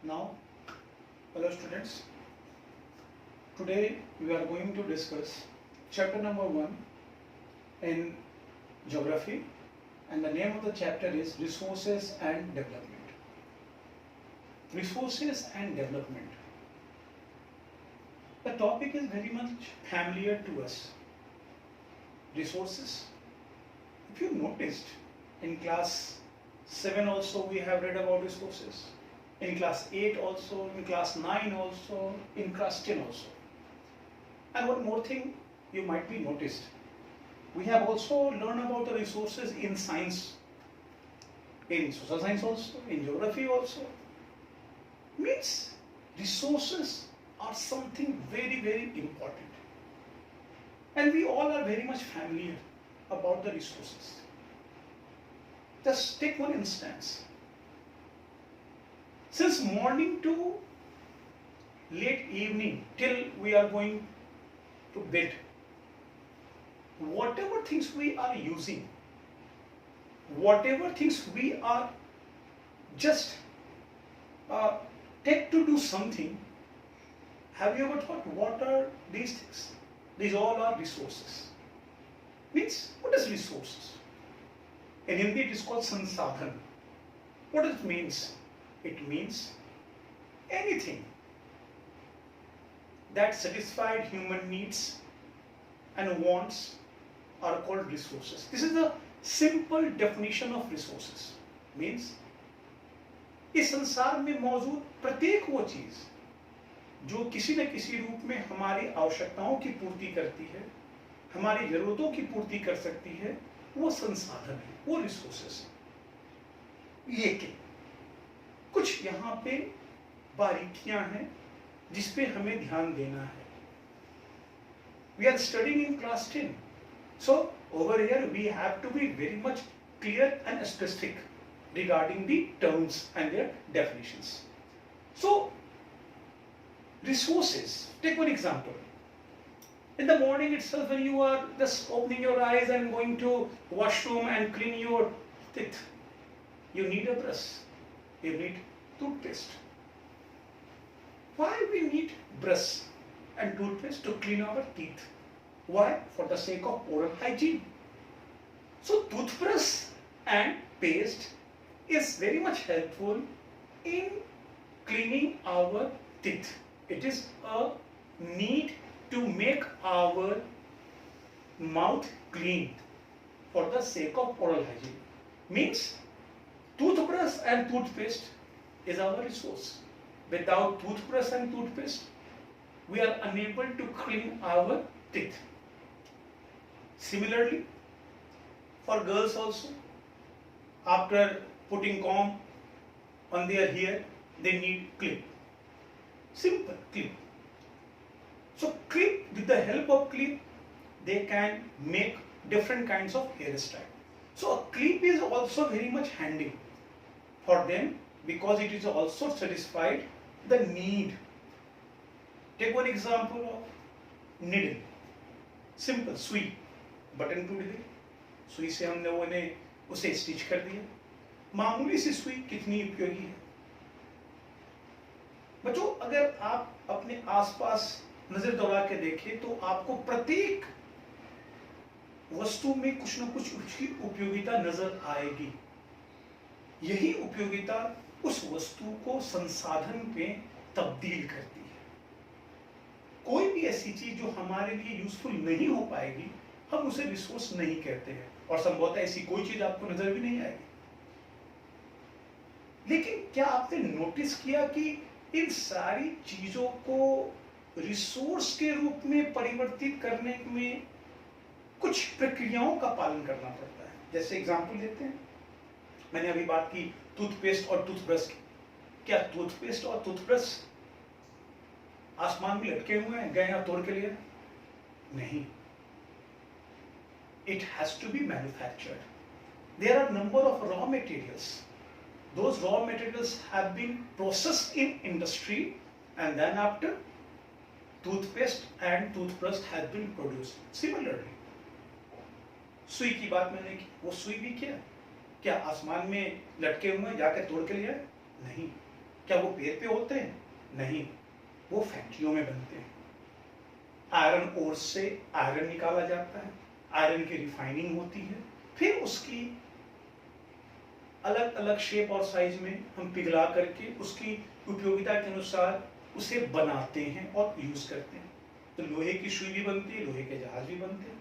Now, hello students. Today we are going to discuss chapter number 1 in geography, and the name of the chapter is Resources and Development. Resources and Development. The topic is very much familiar to us. Resources. If you noticed, in class 7 also we have read about resources. In class 8 also, in class 9 also, in class 10 also. And one more thing you might be noticed. We have also learned about the resources in science, in social science also, in geography also. Means resources are something very, very important. And we all are very much familiar about the resources. Just take one instance. Since morning to late evening till we are going to bed, whatever things we are using, whatever things we are just take to do something, have you ever thought what are these things? These all are resources. Means, what is resources? In Hindi it is called sansadhan. What it means? It means anything that satisfied human needs and wants are called resources. This is the simple definition of resources. Means इस संसार में मौजूद प्रत्येक वो चीज जो किसी न किसी रूप में हमारी आवश्यकताओं की पूर्ति करती है, हमारी जरूरतों की पूर्ति कर सकती है, वो संसाधन है, वो रिसोर्सेस है। लेकिन कुछ यहाँ पे बारीकियां हैं जिसपे हमें ध्यान देना है। We are studying in class 10, so over here we have to be very much clear and specific regarding the terms and their definitions. So, resources. Take one example. In the morning itself, when you are just opening your eyes and going to washroom and clean your teeth, you need a brush. You need toothpaste. Why we need brush and toothpaste? To clean our teeth. Why? For the sake of oral hygiene. So toothbrush and paste is very much helpful in cleaning our teeth. It is a need to make our mouth clean for the sake of oral hygiene. Means toothbrush and toothpaste is our resource. Without toothbrush and toothpaste, we are unable to clean our teeth. Similarly, for girls also, after putting comb on their hair, they need clip. Simple clip. So clip, with the help of clip, they can make different kinds of hairstyle. So a clip is also very much handy for them because it is also satisfied the need. Take one example of needle. Simple, सुई, button टूट गई, सुई से हमने उसे stitch कर दिया। मामूली सी सुई कितनी उपयोगी है। बच्चों, अगर आप अपने आसपास नजर दौड़ा के देखें तो आपको प्रत्येक वस्तु में कुछ न कुछ उसकी उपयोगिता नजर आएगी। यही उपयोगिता उस वस्तु को संसाधन में तब्दील करती है। कोई भी ऐसी चीज जो हमारे लिए यूजफुल नहीं हो पाएगी, हम उसे रिसोर्स नहीं कहते हैं, और संभवतः ऐसी कोई चीज आपको नजर भी नहीं आएगी। लेकिन क्या आपने नोटिस किया कि इन सारी चीजों को रिसोर्स के रूप में परिवर्तित करने में कुछ प्रक्रियाओं का पालन करना पड़ता है। जैसे एग्जांपल लेते हैं, मैंने अभी बात की टूथपेस्ट और टूथब्रश की। क्या टूथपेस्ट और टूथब्रश आसमान में लटके हुए हैं, गए और तोड़ के लिए? नहीं। It has to be manufactured. There are number of raw materials. Those raw materials have been processed in industry, and then after toothpaste and toothbrush has been produced. Similarly, सुई की बात मैंने की, वो सुई भी क्या आसमान में लटके हुए जाकर तोड़ के लिए? नहीं। क्या वो पेड़ पे होते हैं? नहीं, वो फैक्ट्रियों में बनते हैं। आयरन ओर से आयरन निकाला जाता है, आयरन की रिफाइनिंग होती है, फिर उसकी अलग अलग शेप और साइज में हम पिघला करके उसकी उपयोगिता के अनुसार उसे बनाते हैं और यूज करते हैं। तो लोहे की सुई भी बनती है, लोहे के जहाज भी बनते हैं,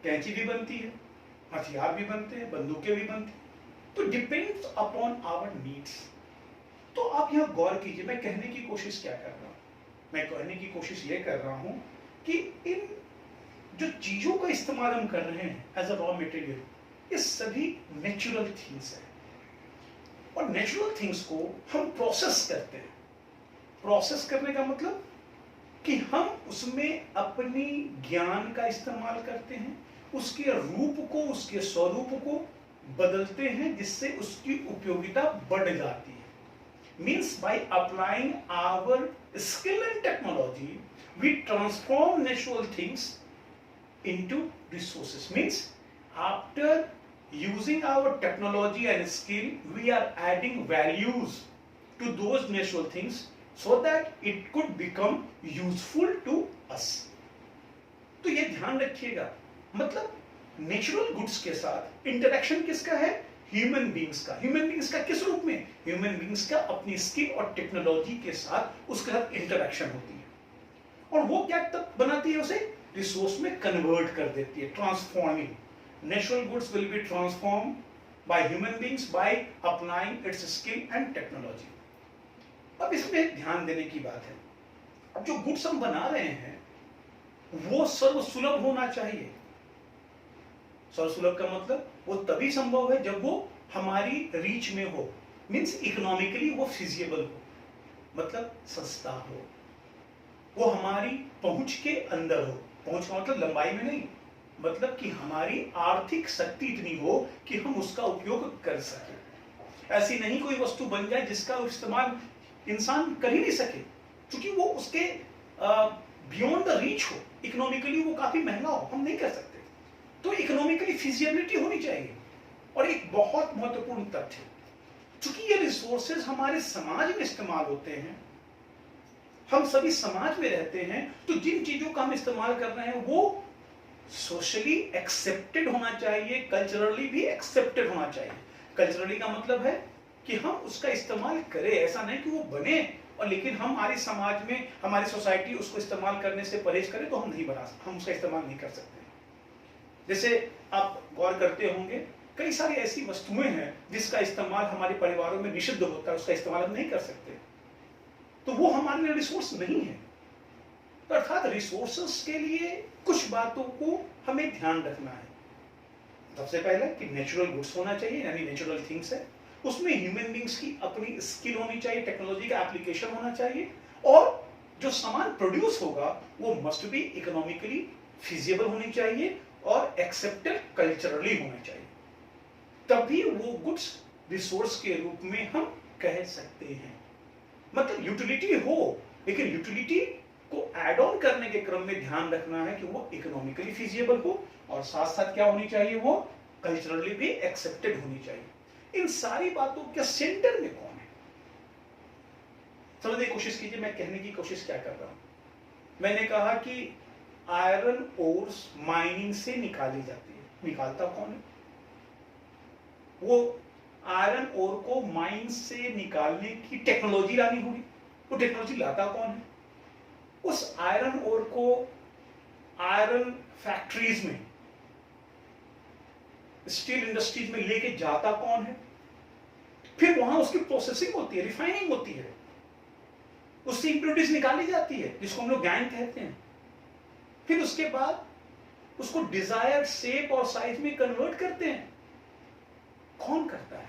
कैंची भी बनती है, हथियार भी बनते हैं, बंदूकें भी बनती हैं। तो डिपेंड्स अपॉन आवर नीड्स। तो आप यहाँ गौर कीजिए, मैं कहने की कोशिश क्या कर रहा हूँ? मैं कहने की कोशिश ये कर रहा हूँ कि इन जो चीजों का इस्तेमाल हम कर रहे हैं एज अ रॉ मटेरियल, ये सभी नेचुरल थिंग्स है, और नेचुरल थिंग्स को हम प्रोसेस करते हैं। प्रोसेस करने का मतलब कि हम उसमें अपनी ज्ञान का इस्तेमाल करते हैं, उसके रूप को, उसके स्वरूप को बदलते हैं, जिससे उसकी उपयोगिता बढ़ जाती है। Means by applying our skill and technology we transform natural things into resources. Means after using our technology and skill, we are adding values to those natural things so that it could become useful to us. तो ये ध्यान रखिएगा, मतलब natural goods के साथ interaction किसका है? Human beings का। ह्यूमन बींग्स का किस रूप में? ह्यूमन बींग्स का अपनी स्किल और टेक्नोलॉजी के साथ उसके साथ इंटरेक्शन होती है, और वो क्या तब बनाती है? उसे रिसोर्स में कन्वर्ट कर देती है, transforming. Natural goods will be transformed by human beings by applying its skill and technology. अब इसमें ध्यान देने की बात है, अब जो गुड्स हम बना रहे हैं वो सर्वसुलभ होना चाहिए। सर्वसुलभ का मतलब वो तभी संभव है जब वो हमारी रीच में हो, मीन्स इकोनॉमिकली वो फिजिएबल हो, मतलब सस्ता हो, वो हमारी पहुंच के अंदर हो। पहुंच का मतलब लंबाई में नहीं, मतलब कि हमारी आर्थिक शक्ति इतनी हो कि हम उसका उपयोग कर सके। ऐसी नहीं कोई वस्तु बन जाए जिसका इस्तेमाल इंसान कर ही नहीं सके, क्योंकि वो उसके बियॉन्ड द रीच हो, इकोनॉमिकली वो काफी महंगा हो, हम नहीं कर सकते। तो इकोनॉमिकली फिजिबिलिटी होनी चाहिए। और एक बहुत महत्वपूर्ण तथ्य, चूंकि ये रिसोर्सेज हमारे समाज में इस्तेमाल होते हैं, हम सभी समाज में रहते हैं, तो जिन चीजों का हम इस्तेमाल कर रहे हैं वो सोशली एक्सेप्टेड होना चाहिए, कल्चरली भी एक्सेप्टेड होना चाहिए। कल्चरली का मतलब है कि हम उसका इस्तेमाल करें, ऐसा नहीं कि वो बने और लेकिन हमारे समाज में, हमारी सोसाइटी उसको इस्तेमाल करने से परहेज करे तो हम नहीं बना सकते, हम उसका इस्तेमाल नहीं कर सकते। जैसे आप गौर करते होंगे, कई सारी ऐसी वस्तुएं हैं जिसका इस्तेमाल हमारे परिवारों में निषिद्ध होता है, उसका इस्तेमाल हम नहीं कर सकते, तो वो हमारे लिए रिसोर्स नहीं है। अर्थात रिसोर्सेस के लिए कुछ बातों को हमें ध्यान रखना है। सबसे पहले कि नेचुरल गुड्स होना चाहिए, यानी नेचुरल थिंग्स है, उसमें ह्यूमन बींग्स की अपनी स्किल होनी चाहिए, टेक्नोलॉजी का एप्लीकेशन होना चाहिए, और जो सामान प्रोड्यूस होगा वो मस्ट बी इकोनॉमिकली फिजिबल होनी चाहिए और एक्सेप्टेड कल्चरली होना चाहिए। तभी वो गुड्स रिसोर्स के रूप में हम कह सकते हैं। मतलब यूटिलिटी हो, लेकिन यूटिलिटी को एड ऑन करने के क्रम में ध्यान रखना है कि वो इकोनॉमिकली फिजिबल हो, और साथ साथ क्या होनी चाहिए? वो कल्चरली भी एक्सेप्टेड होनी चाहिए। इन सारी बातों के सेंटर में कौन है? समझने की कोशिश कीजिए, मैं कहने की कोशिश क्या कर रहा हूं। मैंने कहा कि आयरन ओर्स माइनिंग से निकाली जाती है, निकालता कौन है? वो आयरन ओर को माइन से निकालने की टेक्नोलॉजी लानी होगी, वो टेक्नोलॉजी लाता कौन है? उस आयरन ओर को आयरन फैक्ट्रीज में, स्टील इंडस्ट्रीज में लेके जाता कौन है? फिर वहां उसकी प्रोसेसिंग होती है, रिफाइनिंग होती है, उससे इंप्योरिटीज निकाली जाती है, जिसको हम लोग गैंग कहते हैं। फिर उसके बाद उसको डिजायर्ड शेप और साइज में कन्वर्ट करते हैं। कौन करता है?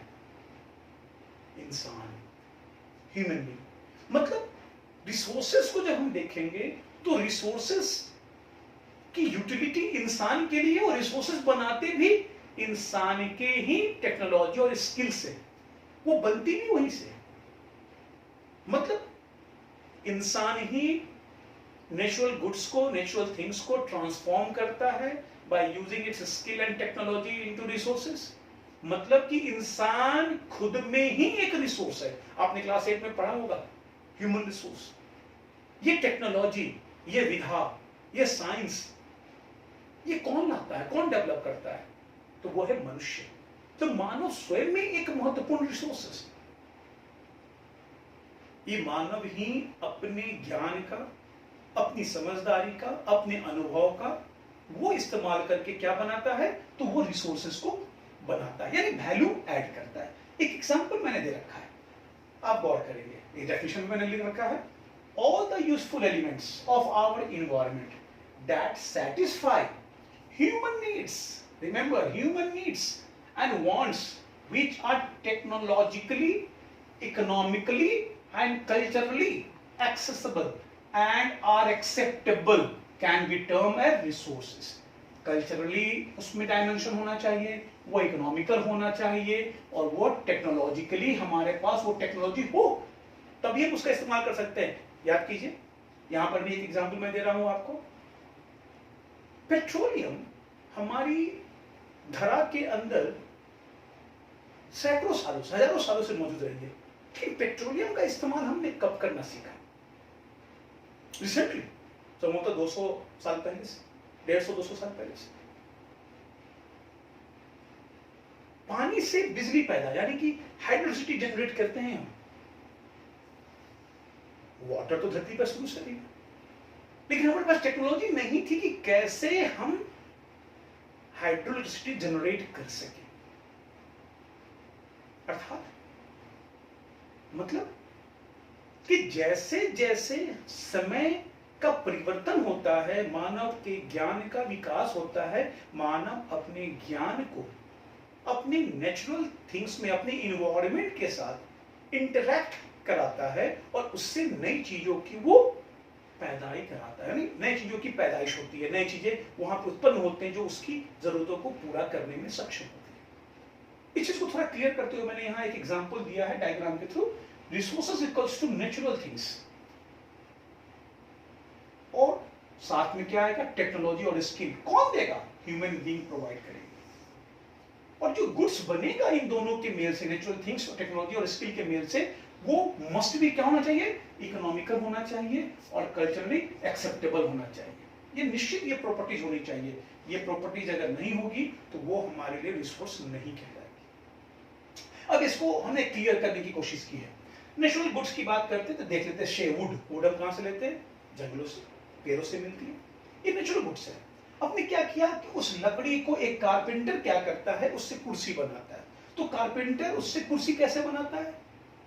इंसान, ह्यूमन बीइंग। मतलब रिसोर्सेस को जब हम देखेंगे तो रिसोर्सेस की यूटिलिटी इंसान के लिए, और रिसोर्सेस बनाते भी इंसान के ही टेक्नोलॉजी और स्किल से, वो बनती भी वहीं से। मतलब इंसान ही नेचुरल गुड्स को, नेचुरल थिंग्स को ट्रांसफॉर्म करता है by using its skill and technology into resources, मतलब कि इंसान खुद में ही एक रिसोर्स है। आपने क्लास 8 में पढ़ा होगा ह्यूमन रिसोर्स। ये टेक्नोलॉजी, ये विधा, ये साइंस, ये कौन लाता है, कौन डेवलप करता है? तो वो है मनुष्य। तो मानव स्वयं में एक महत्वपूर्ण रिसोर्स है। ये मानव ही अपने ज्ञान का, अपनी समझदारी का, अपने अनुभव का वो इस्तेमाल करके क्या बनाता है? तो वो रिसोर्सेस को बनाता है, यानी वैल्यू ऐड करता है। एक एग्जांपल मैंने दे रखा है, आप गौर करेंगे। एक डेफिनेशन मैंने लिख रखा है, all the useful elements of our environment that satisfy human needs, remember human needs and wants which are technologically, economically and culturally accessible and are acceptable can be termed as resources. Culturally उसमें dimension होना चाहिए, वो economical होना चाहिए, और वो technologically हमारे पास वो टेक्नोलॉजी हो तभी हम उसका इस्तेमाल कर सकते हैं। याद कीजिए, यहां पर भी एक एग्जांपल मैं दे रहा हूं आपको। पेट्रोलियम हमारी धरा के अंदर सैकड़ों सालों से, हजारों सालों से मौजूद रही है, लेकिन पेट्रोलियम का इस्तेमाल हमने कब करना सीखा? रिसेंटली, संभवतः 200 साल पहले से, 150-200 साल पहले से। पानी से बिजली पैदा, यानी कि हाइड्रोसिटी जनरेट करते हैं हम। वाटर तो धरती पर शुरू से थी, लेकिन हमारे पास टेक्नोलॉजी नहीं थी कि कैसे हम हाइड्रोइलेक्ट्रिसिटी जनरेट कर सके। अर्थात मतलब कि जैसे जैसे समय का परिवर्तन होता है, मानव के ज्ञान का विकास होता है, मानव अपने ज्ञान को अपने नेचुरल थिंग्स में, अपने इन्वायरमेंट के साथ इंटरैक्ट कराता है और उससे नई चीजों की वो पैदाइश कराता है। नई चीजों की पैदाइश होती है, नई चीजें वहां पर उत्पन्न होते हैं जो उसकी जरूरतों को पूरा करने में सक्षम होती है। इस चीज को थोड़ा क्लियर करते हुए मैंने यहाँ एक एग्जांपल दिया है डायग्राम के through. Resources equals to natural things, और साथ में क्या आएगा? टेक्नोलॉजी और स्किल। कौन देगा? ह्यूमन बीइंग प्रोवाइड करेंगे। और जो गुड्स बनेगा इन दोनों के मेल से, नेचुरल थिंग्स और टेक्नोलॉजी और स्किल के मेल से, वो मस्ट भी क्या होना चाहिए? इकोनॉमिकल होना चाहिए और कल्चरली एक्सेप्टेबल होना चाहिए। ये निश्चित ये प्रॉपर्टीज होनी चाहिए। ये प्रॉपर्टीज अगर नहीं होगी तो वो हमारे लिए रिसोर्स नहीं कहलाएगी। अब इसको हमने क्लियर करने की कोशिश की है। नेचुरल गुड्स की बात करते तो देख लेते हैं, शे वुड। वुड हम कहां से लेते हैं? जंगलों से, पेड़ों से मिलती है। ये नेचुरल गुड्स है। आपने क्या किया कि उस लकड़ी को एक कारपेंटर क्या करता है? उससे कुर्सी बनाता है। तो कारपेंटर उससे कुर्सी कैसे बनाता है?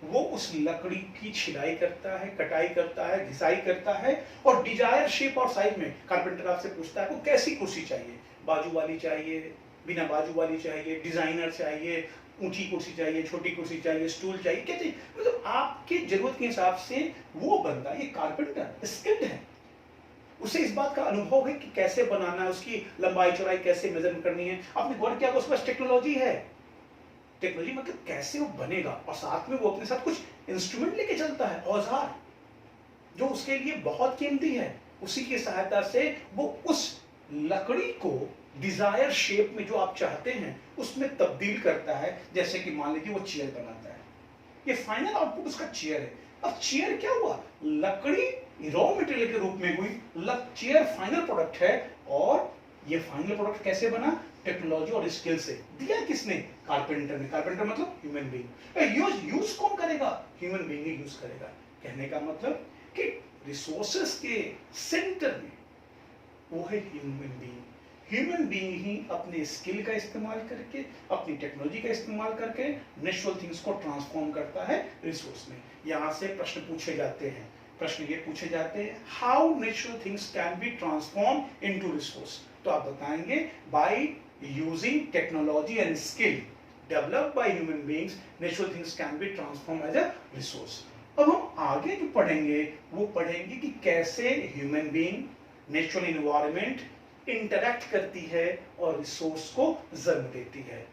वो उस लकड़ी की छिलाई करता है, कटाई करता है, घिसाई करता है, और डिजायर शेप और साइज में कारपेंटर आपसे पूछता है आपको कैसी कुर्सी चाहिए? बाजू वाली चाहिए, बिना बाजू वाली चाहिए, डिजाइनर चाहिए, ऊंची कुर्सी चाहिए, छोटी कुर्सी चाहिए, स्टूल चाहिए, क्या चाहिए? मतलब आपके जरूरत के हिसाब से वो बंदा, ये कारपेंटर स्किल्ड है। उसे इस बात का अनुभव है कि कैसे बनाना है, उसकी लंबाई चौड़ाई कैसे मेजर करनी है। आपने गौर किया उसके पास टेक्नोलॉजी है। टेक्नोलॉजी मतलब कैसे वो बनेगा, और साथ में वो अपने साथ कुछ इंस्ट्रूमेंट लेके चलता है, औजार, जो उसके लिए बहुत कीमती है। उसी की सहायता से वो उस लकड़ी को डिजायर शेप में जो आप चाहते हैं उसमें तब्दील करता है। जैसे कि मान लीजिए वो चेयर बनाता है, ये फाइनल आउटपुट उसका चेयर है। अब चेयर क्या हुआ? लकड़ी रॉ मटेरियल के रूप में हुई, चेयर फाइनल प्रोडक्ट है, और ये फाइनल प्रोडक्ट कैसे बना? टेक्नोलॉजी और स्किल से। दिया किसने? कारपेंटर ने। कारपेंटर मतलब ह्यूमन बीइंग। यूज कौन करेगा? ह्यूमन बीइंग ही यूज करेगा। कहने का मतलब कि रिसोर्सेस के सेंटर में वो है ह्यूमन बीइंग। ह्यूमन बीइंग ही अपने स्किल का इस्तेमाल करके, अपनी टेक्नोलॉजी का इस्तेमाल करके नेचुरल थिंग्स को ट्रांसफॉर्म करता है रिसोर्स में। यहां से प्रश्न पूछे जाते हैं। प्रश्न ये पूछे जाते हैं, how natural things can be transform into resource. तो आप बताएंगे, by using technology and skill developed by human beings, natural things can be transform as a resource. अब हम आगे जो पढ़ेंगे वो पढ़ेंगे कि कैसे human being, natural environment interact करती है और रिसोर्स को जन्म देती है।